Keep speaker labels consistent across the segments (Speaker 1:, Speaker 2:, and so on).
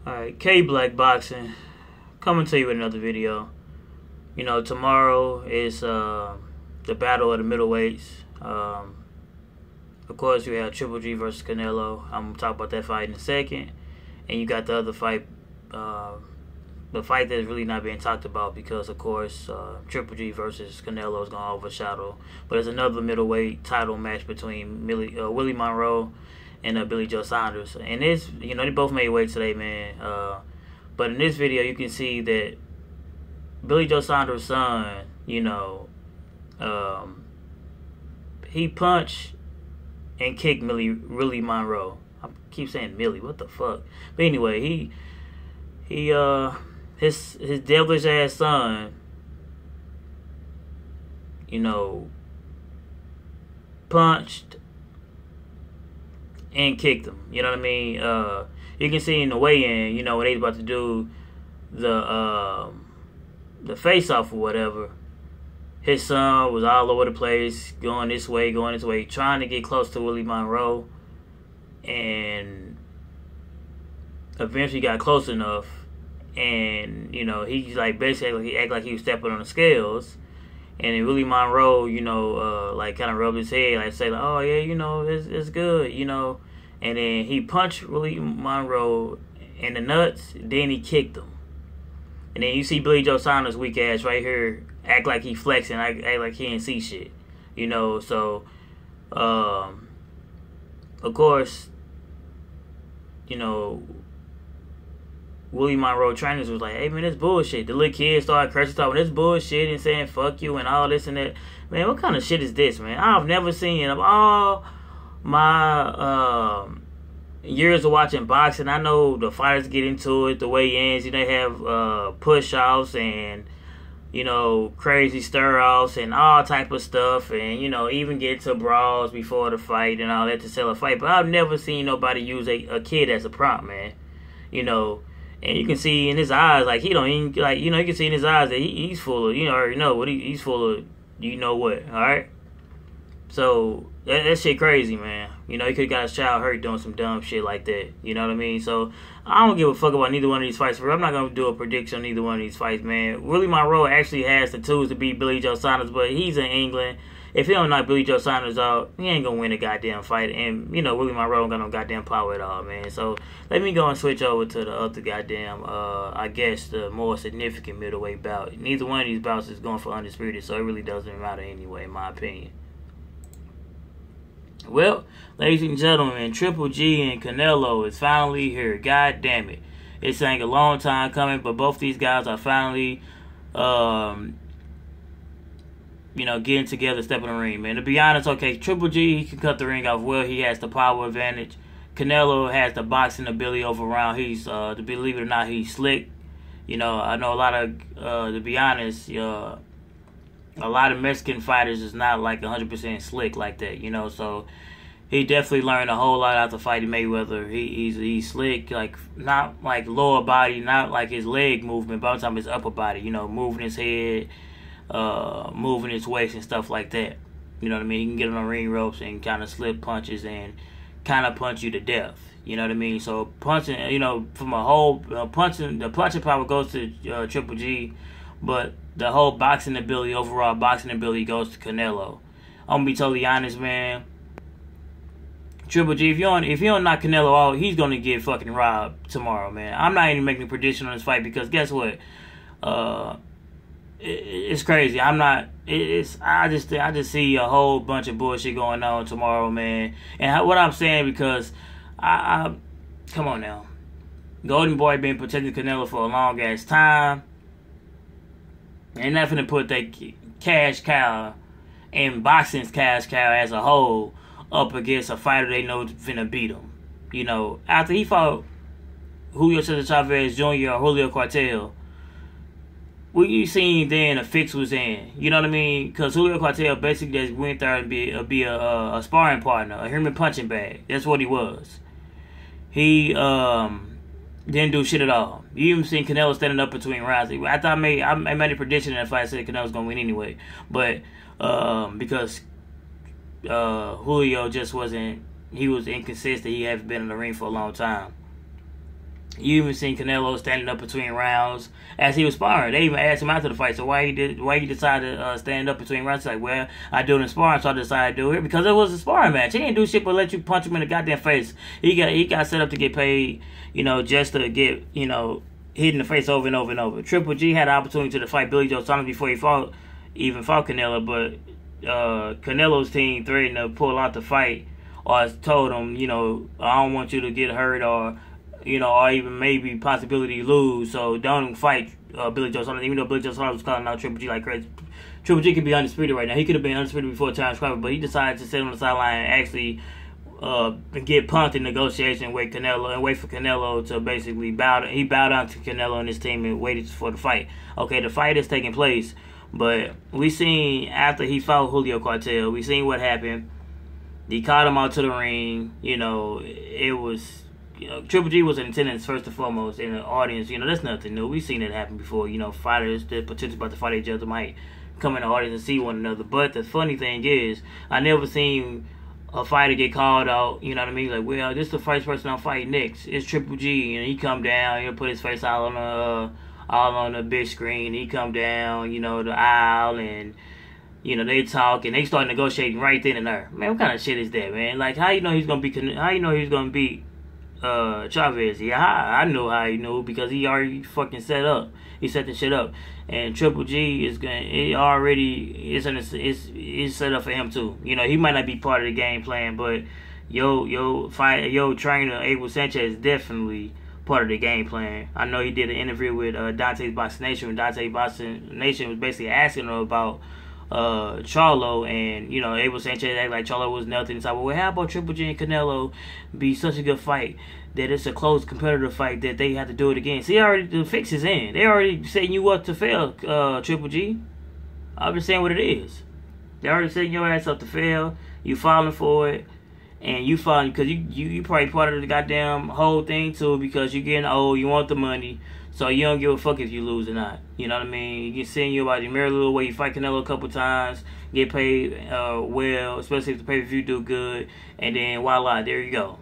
Speaker 1: Alright, K Black Boxing coming to you with another video. You know, tomorrow is the battle of the middleweights. Of course, you have Triple G versus Canelo. I'm going to talk about that fight in a second. And you got the other fight, the fight that's really not being talked about because, of course, Triple G versus Canelo is going to overshadow. But there's another middleweight title match between Willie Monroe and Billy Joe Saunders. And this, you know, they both made weight today, man. But in this video, you can see that Billy Joe Saunders' son, you know, he punched and kicked Willie Monroe. I keep saying Millie, what the fuck? But anyway, his devilish ass son, you know, punched and kicked him. You know what I mean? You can see in the weigh-in, you know, when they about to do the face-off or whatever, his son was all over the place, going this way, trying to get close to Willie Monroe, and eventually got close enough, and, you know, he like basically he acted like he was stepping on the scales. And then Willie Monroe, you know, like kind of rubbed his head, like say, like, oh yeah, you know, it's good, you know. And then he punched Willie Monroe in the nuts. Then he kicked him. And then you see Billy Joe Saunders' weak ass right here act like he flexing, act like he didn't see shit, you know. So, of course, you know, Willie Monroe trainers was like, hey man, this bullshit. The little kids started cursing, talking this bullshit and saying fuck you and all this and that. Man, what kind of shit is this, man? I've never seen of all my years of watching boxing. I know the fighters get into it, the weigh-ins, you know, they have push-offs and, you know, crazy stir-offs and all type of stuff, and, you know, even get to brawls before the fight and all that to sell a fight. But I've never seen nobody use a kid as a prompt, man. You know, and you can see in his eyes, like, he don't even, like, you know, you can see in his eyes that he's full of, you know, already know what he's full of, you know what, alright? So, that shit crazy, man. You know, he could have got his child hurt doing some dumb shit like that, you know what I mean? So, I don't give a fuck about neither one of these fights. I'm not going to do a prediction on either one of these fights, man. Willie Monroe actually has the tools to beat Billy Joe Saunders, but he's in England. If he don't knock Billy Joe Saunders out, he ain't gonna win a goddamn fight. And, you know, Willie Monroe don't got no goddamn power at all, man. So, let me go and switch over to the other goddamn, I guess, the more significant middleweight bout. Neither one of these bouts is going for undisputed, so it really doesn't matter anyway, in my opinion. Well, ladies and gentlemen, Triple G and Canelo is finally here. God damn it. It's a long time coming, but both these guys are finally, you know, getting together, stepping in the ring, man. To be honest, okay, Triple G, he can cut the ring off well. He has the power advantage. Canelo has the boxing ability over round. He's, to believe it or not, he's slick. You know, I know a lot of, to be honest, a lot of Mexican fighters is not like 100% slick like that, you know. So he definitely learned a whole lot after fighting Mayweather. He's slick, like not like lower body, not like his leg movement, but I'm talking his upper body, you know, moving his head, moving his waist and stuff like that. You know what I mean? He can get on the ring ropes and kind of slip punches and kind of punch you to death. You know what I mean? So punching, you know, from a whole punching, the punching power goes to Triple G, but the whole boxing ability, overall boxing ability, goes to Canelo. I'm gonna be totally honest, man. Triple G, if you don't knock Canelo out, he's gonna get fucking robbed tomorrow, man. I'm not even making a prediction on this fight because guess what? It's crazy. I'm not. I just see a whole bunch of bullshit going on tomorrow, man. And what I'm saying, because I come on now, Golden Boy been protecting Canelo for a long ass time. Ain't nothing to put that cash cow and boxing's cash cow as a whole up against a fighter they know finna beat him. You know, after he fought Julio Cesar Chavez Jr. or Julio Cartel, what you seen then, a fix was in. You know what I mean? Because Julio Cartel basically just went there and be a sparring partner, a human punching bag. That's what he was. He didn't do shit at all. You even seen Canelo standing up between rounds. I thought I made a prediction in that fight. I said Canelo's gonna win anyway, but because Julio just wasn't. He was inconsistent. He hasn't been in the ring for a long time. You even seen Canelo standing up between rounds as he was sparring. They even asked him after the fight, so why he decided to stand up between rounds? He's like, well, I do it in sparring, so I decided to do it because it was a sparring match. He didn't do shit but let you punch him in the goddamn face. He got set up to get paid, just to get, hit in the face over and over and over. Triple G had the opportunity to fight Billy Joe Saunders before he fought Canelo, but Canelo's team threatened to pull out the fight or told him, I don't want you to get hurt or even maybe possibility lose, so don't fight Billy Joe Saunders, even though Billy Joe Saunders was calling out Triple G like crazy. Triple G could be undisputed right now. He could have been undisputed before Challenge Crawford, but he decided to sit on the sideline and actually get punked in negotiation with Canelo and wait for Canelo to basically bow down to Canelo and his team and waited for the fight. Okay, the fight is taking place, but we seen after he fought Julio Cartel, we seen what happened. He caught him out to the ring. It was... Triple G was in attendance first and foremost in the audience. That's nothing new. We've seen it happen before. Fighters that potentially about to fight each other might come in the audience and see one another. But the funny thing is, I never seen a fighter get called out. You know what I mean? Like, well, this is the first person I'm fighting next. It's Triple G, and he come down. He'll put his face all on the big screen. He come down, the aisle, and they talk and they start negotiating right then and there. Man, what kind of shit is that, man? Like, how you know he's gonna beat Chavez? Yeah, I know how he knew because he already fucking set up. He set the shit up, and Triple G is set up for him too. He might not be part of the game plan, but yo trainer Abel Sanchez is definitely part of the game plan. I know he did an interview with Dante's Boxing Nation, when Dante's Boxing Nation was basically asking him about Charlo, and Abel Sanchez act like Charlo was nothing. So, well, how about Triple G and Canelo be such a good fight that it's a close competitive fight that they have to do it again? See, the fix is in. They already setting you up to fail, Triple G. I'm just saying what it is. They already setting your ass up to fail. You falling for it, and you falling because you probably part of the goddamn whole thing too, because you're getting old. You want the money. So you don't give a fuck if you lose or not. You know what I mean? You get seeing you about your merry little way. You fight Canelo a couple times, get paid well, especially if the pay-per-view do good, and then voila, there you go.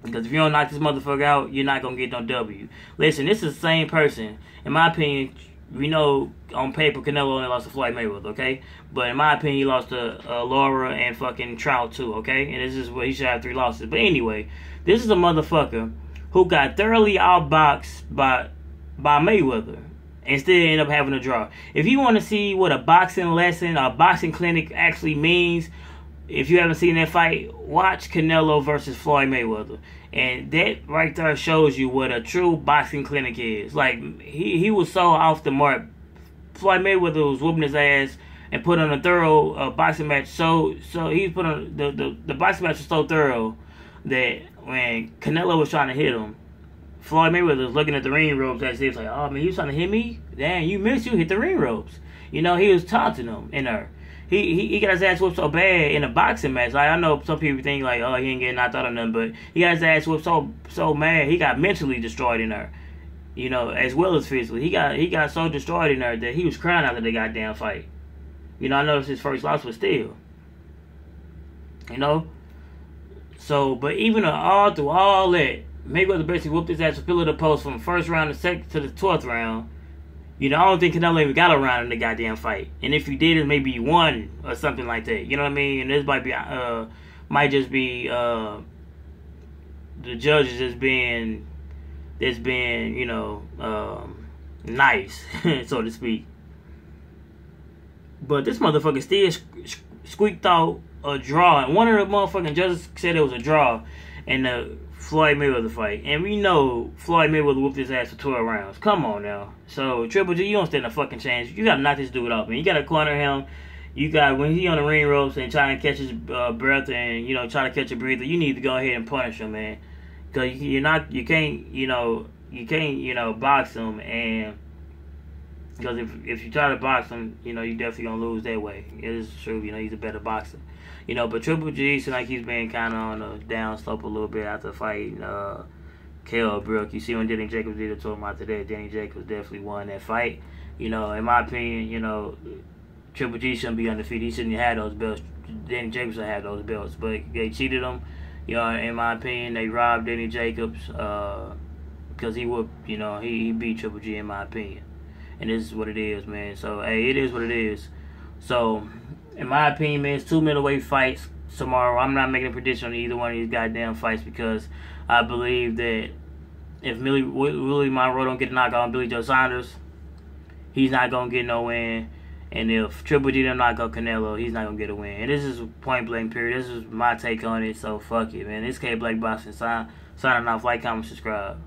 Speaker 1: Because if you don't knock this motherfucker out, you're not going to get no W. Listen, this is the same person. In my opinion, we know on paper Canelo only lost to Floyd Mayweather, okay? But in my opinion, he lost to Laura and fucking Trout too, okay? And this is where he should have 3 losses. But anyway, this is a motherfucker who got thoroughly outboxed by Mayweather and still ended up having a draw. If you want to see what a boxing lesson, a boxing clinic actually means, if you haven't seen that fight, watch Canelo versus Floyd Mayweather. And that right there shows you what a true boxing clinic is. Like, he was so off the mark. Floyd Mayweather was whooping his ass and put on a thorough boxing match. So he put on the boxing match was so thorough that when Canelo was trying to hit him, Floyd Mayweather was looking at the ring ropes as if like, oh man, you was trying to hit me? Damn, you missed, you hit the ring ropes. He was taunting him in there. He got his ass whooped so bad in a boxing match. Like, I know some people think like, oh, he ain't getting knocked out or nothing, but he got his ass whooped so mad, he got mentally destroyed in there. As well as physically. He got so destroyed in there that he was crying after the goddamn fight. I noticed his first loss was still. So, but even all through all that, Mayweather basically whooped his ass to pillar the post from the first round to the 12th round. I don't think Canelo even got around in the goddamn fight. And if he did, it maybe he won or something like that. You know what I mean? And this might just be the judges just being nice, so to speak. But this motherfucker still squeaked out a draw, and one of the motherfucking judges said it was a draw in the Floyd Mayweather fight, and we know Floyd Mayweather whooped his ass for 12 rounds. Come on now. So Triple G, you don't stand a fucking chance. You gotta knock this dude out, man. You gotta corner him. You got when he on the ring ropes and trying to catch his breath and try to catch a breather. You need to go ahead and punish him, man, because you can't box him, and because if you try to box him, you definitely gonna lose that way. It is true, he's a better boxer. But Triple G seems like he's been kind of on a down slope a little bit after fighting Kell Brook. You see when Danny Jacobs did it to him after that, Danny Jacobs definitely won that fight. In my opinion, Triple G shouldn't be undefeated. He shouldn't have had those belts. Danny Jacobs should have those belts, but they cheated him. You know, in my opinion, they robbed Danny Jacobs because he would, you know, he beat Triple G in my opinion. And this is what it is, man. So, hey, it is what it is. So, in my opinion, man, it's 2 middleweight fights tomorrow. I'm not making a prediction on either one of these goddamn fights because I believe that if Willie Monroe don't get a knockout on Billy Joe Saunders, he's not going to get no win. And if Triple G don't knock out Canelo, he's not going to get a win. And this is point blank period. This is my take on it. So, fuck it, man. This K Black Boxing signing off. Like, comment, subscribe.